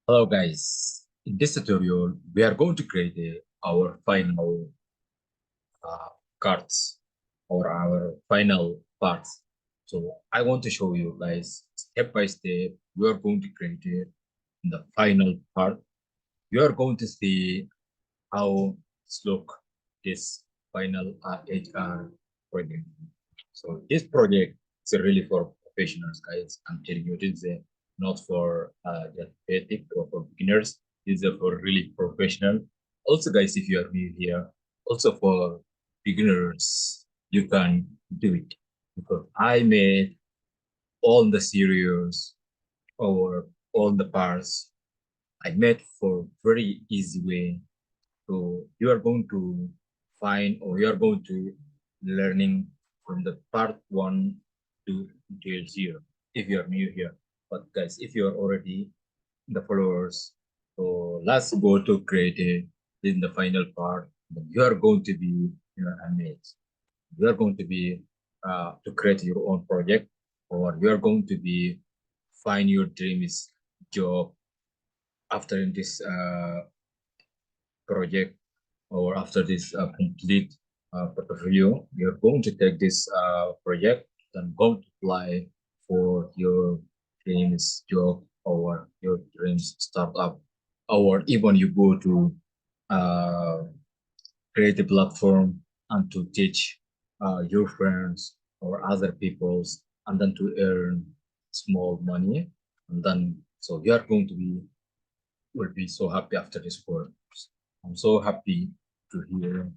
Hello guys, in this tutorial we are going to create our final uh, cards or our final parts. So I want to show you guys step by step we are going to create the final part. You are going to see how it's look this final HR project. So this project is really for professionals, guys. I'm telling you, this is not for just basic or for beginners. This is for really professional. Also, guys, if you are new here, also for beginners, you can do it because I made all the series or all the parts I made for very easy way. So you are going to find or you are going to learning from the part one to until zero if you are new here. But guys, if you are already the followers, so let's go to creative in the final part. You are going to be amazed. You are going to be to create your own project, or you are going to be find your dreams job after this project or after this complete portfolio, you're going to take this project and going to apply for your dreams job or your dreams startup, or even you go to uh, create a platform and to teach your friends or other peoples and then to earn small money. And then so you are going to be will be so happy after this course. I'm so happy to hear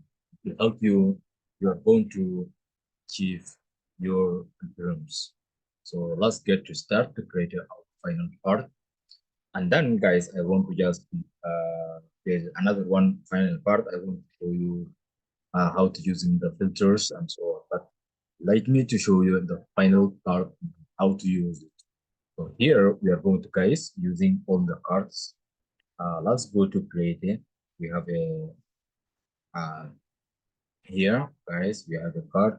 to help you. You are going to achieve your dreams. So let's get to start to create our final part. And then, guys, I want to just there's another one final part. I want to show you how to using the filters and so on. But let me to show you the final part how to use it. So here we are going to guys using all the cards. Let's go to create it. We have a uh, here, guys. We have a card.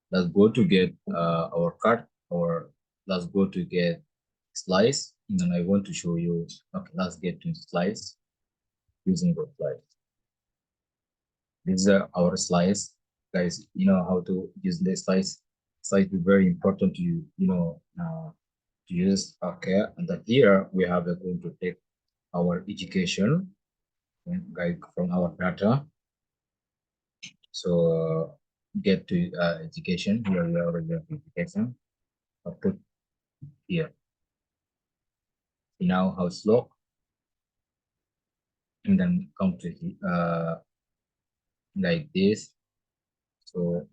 Let's go to get our card, or let's go to get slice. And then I want to show you. Okay, let's get to slice using the slice. This is our slice, guys. You know how to use the slice. Slice is very important to you. To use. Okay, and then here we have going to take our education, guys, from our data. So get to education. Here we already have education. I'll put here. Now house lock, and then come to like this. So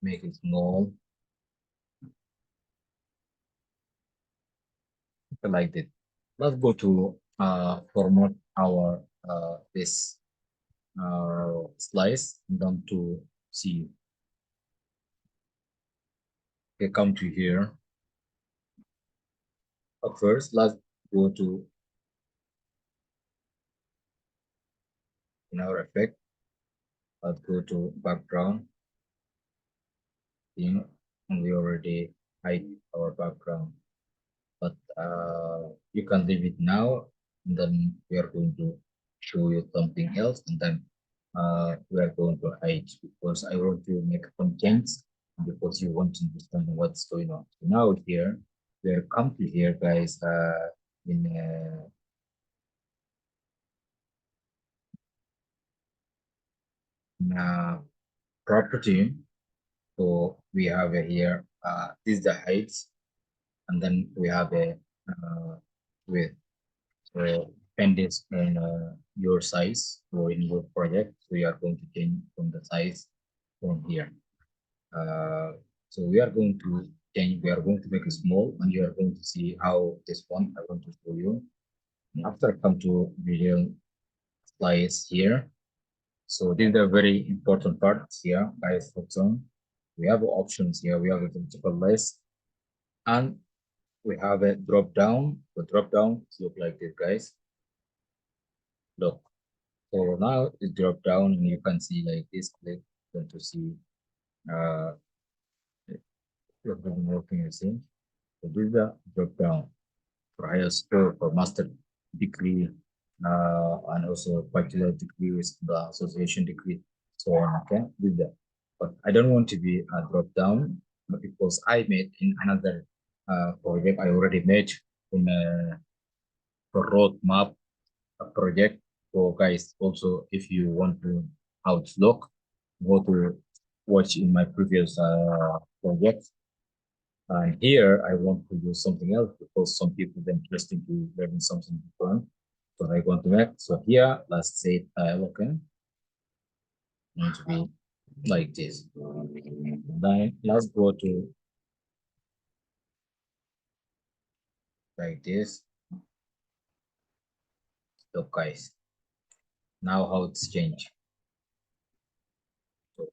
make it small like this. Let's go to format our this slice and then to see. Okay, come to here. But first, let's go to in our effect. Let's go to background thing, and we already hide our background. But you can leave it now, and then we are going to show you something else, and then we are going to hide because I want to make some changes because you want to understand what's going on. So now here, we are come to here, guys, in property. So we have a here, this is the heights, and then we have a width. So depends on your size or in your project. So you are going to change from the size from here. Uh, so we are going to change, we are going to make it small, and you are going to see how this one I want to show you. And after I come to video slides here. So these are very important parts here, guys. Focus on. We have options here. We have a multiple list, and we have a drop down. The drop down look like this, guys. Look. So now it drop down and you can see like this click going to see uh you're working you see. So this is the drop down for higher school, for master degree, and also bachelor degrees, the association degree, so on. Okay, do that. But I don't want to be dropped down because I made in another project I already made in a roadmap project. So guys, also if you want to how it's look, go to watch in my previous project. And here I want to do something else because some people are interested to learn something different. So I want to make. So here, let's say tile, okay, going to be like this. Then let's go to like this. Look, guys, now how it's changed. So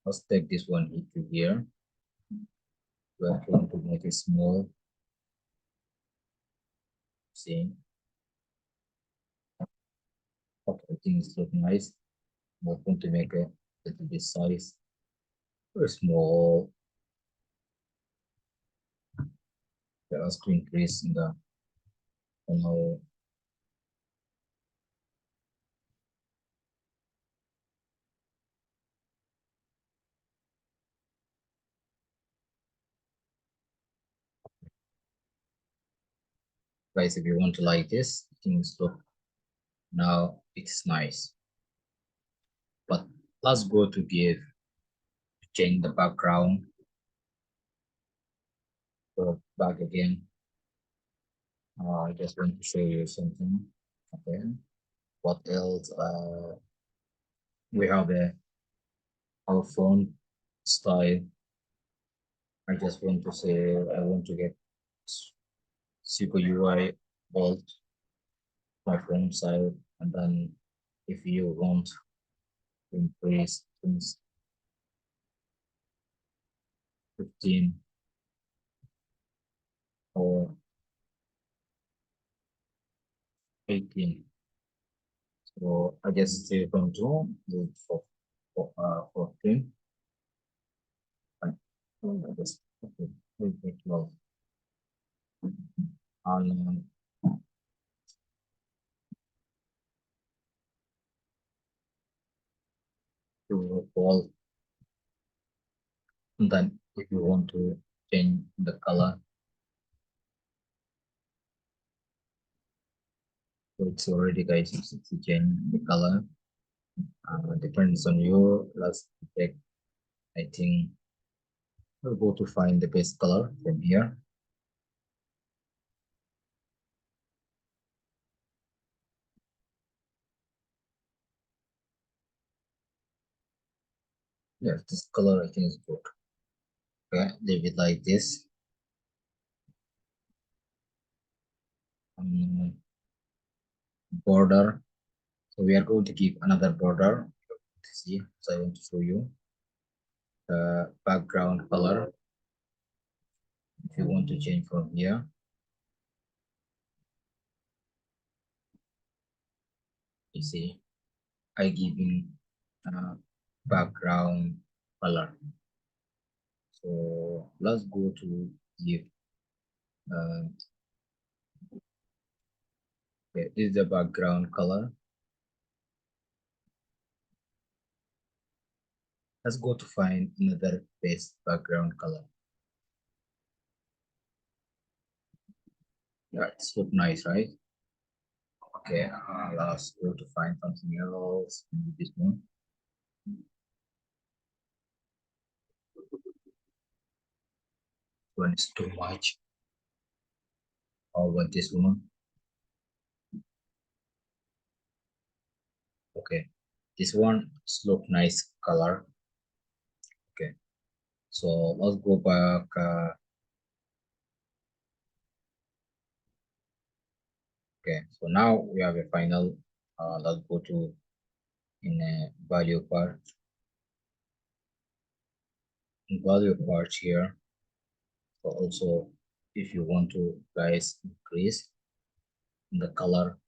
let's take this one to here. We're going to make it small. See, okay, I think it's looking nice. We're going to make a little bit size, very small. Just to increase in the you know guys, if you want to like this, things look now it's nice. But let's go to give change the background. Go back again. I just want to show you something. Okay. What else? We have our phone style. I just want to say I want to get super UI bold my phone side, and then if you want to increase things 15 or 18. So I just say from 2 to 14. And I just okay, make 12. And to all. And then if you want to change the color, so it's already guys, to change the color. Depends on you. Let's take, I think we'll go to find the best color from here. Yes, this color I think is good. Okay, leave it like this. Border. So we are going to give another border. See, so I want to show you the background color. If you want to change from here, you see, I giving background color. So let's go to give. Uh, okay, this is the background color. Let's go to find another best background color. Yeah, it's look nice, right? Okay, let's go to find something else. Maybe this one. One is too much. How about this one? Okay, this one look nice color. Okay, so let's go back. Okay, so now we have a final. Let's go to in a value part. In value part here. So also, if you want to guys increase the color,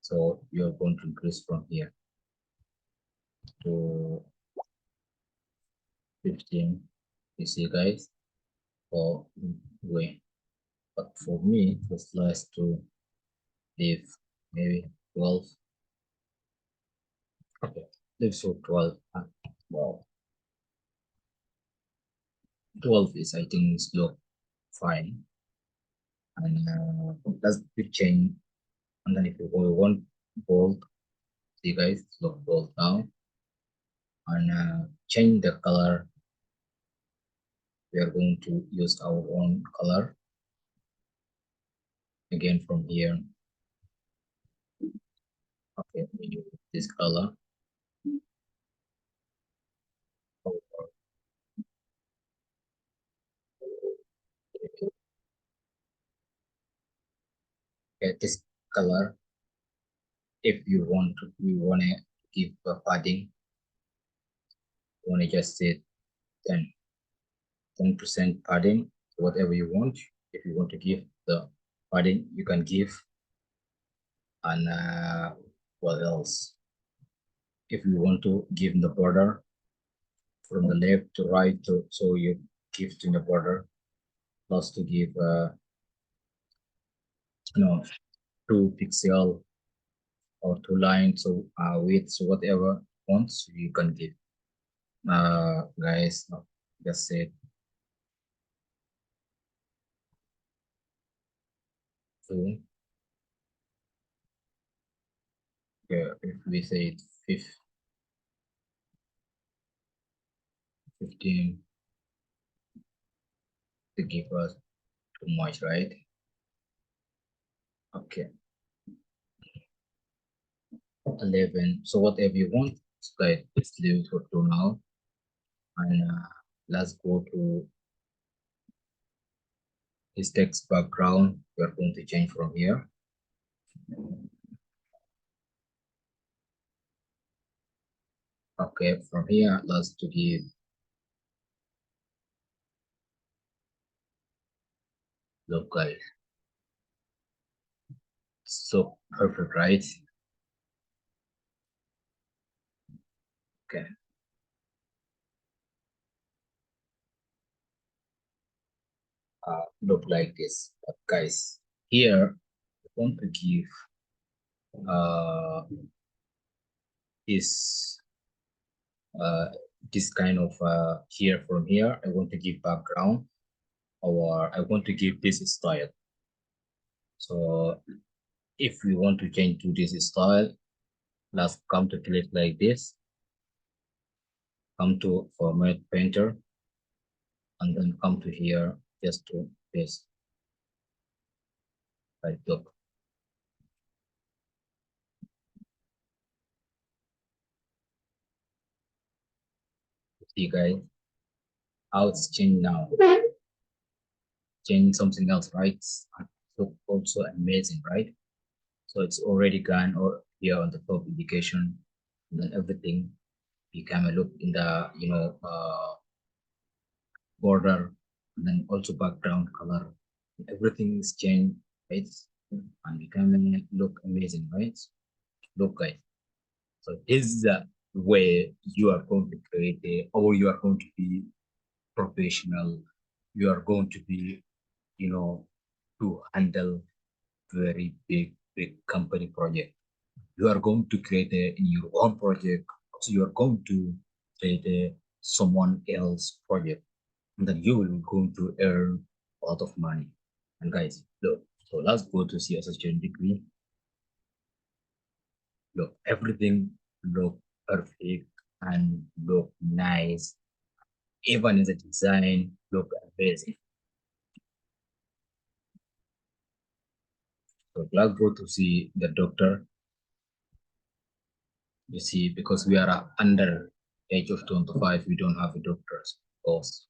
so you're going to increase from here to 15. You see, guys. So wait. but for me, it was last to leave maybe 12. Okay, leave so 12. Wow, 12 is, I think, is look fine. And that's the change. And then if you want bold, see guys, look bold now. And change the color. We are going to use our own color again from here. Okay, we use this color. Okay, this color. If you want to give a padding, you want to just say 10% padding, whatever you want. If you want to give the padding, you can give. And what else? If you want to give the border from the left to right, so you give to the border, plus to give you know 2 pixel or 2 lines, so width, so whatever fonts you can give. Guys, just say two. Yeah, if we say 15 to give us too much, right? Okay, 11. So whatever you want, so guys, let's leave it for 2 now. And let's go to this text background. We're going to change from here. Okay, from here, let's to give look guys. So perfect, right? Okay. Look like this. But guys, here I want to give uh this uh this kind of here from here. I want to give background, or I want to give this style. So if we want to change to this style, let's come to click like this, come to format painter, and then come to here just to paste like look. See guys, how it's changed now. Change something else, right? So also amazing, right? So it's already gone or here on the top indication, and then everything become a look in the border, and then also background color. Everything is changed, right? And becoming look amazing, right? Look guys. So this is the way you are going to create or you are going to be professional. You are going to be, to handle very big company project. You are going to create in your own project. So you are going to create someone else project, and then you will going to earn a lot of money. And guys, look, so let's go to see associate degree. Look, everything look perfect and look nice. Even in the design, look amazing. So let's go to see the doctor. You see, because we are under age of 25, we don't have a doctors, because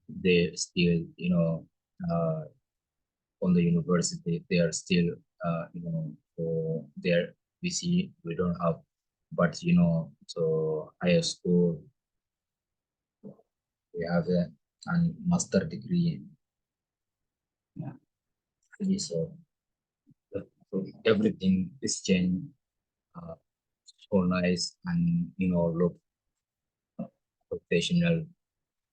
they still, on the university, they are still, so there we see we don't have, but so higher school, we have a and master degree. Yeah, so, so everything is changed, uh, so nice, and look professional.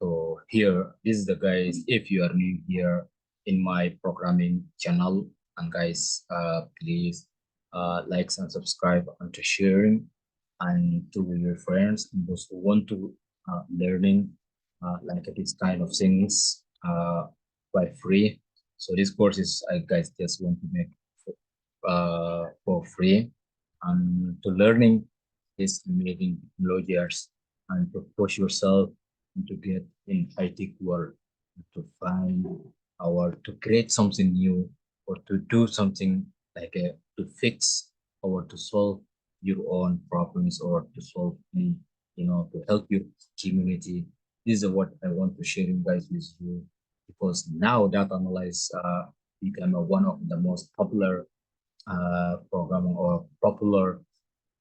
So here, this is the guys. If you are new here, in my programming channel. And guys, please likes and subscribe and to sharing and to your friends and those who want to learning like this kind of things by free. So this course is I guys just want to make for free and to learning this amazing technologies and to push yourself and to get in IT world to find or to create something new or to do something like to fix or to solve your own problems or to solve any, to help your community. This is what I want to share you guys with you because now data analyze become one of the most popular program or popular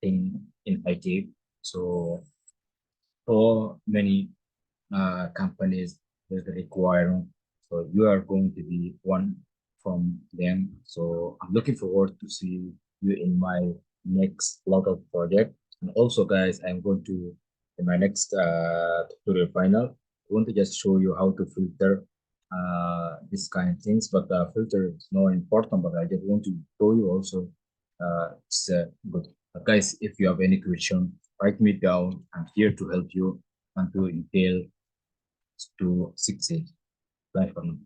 thing in IT. So for many companies that require, so you are going to be one from them. So I'm looking forward to see you in my next local project. And also, guys, I'm going to in my next tutorial final. I want to just show you how to filter this kind of things. But filter is not important. But I just want to show you also. It's good. But guys, if you have any question, write me down. I'm here to help you and to entail to succeed. Bye for now.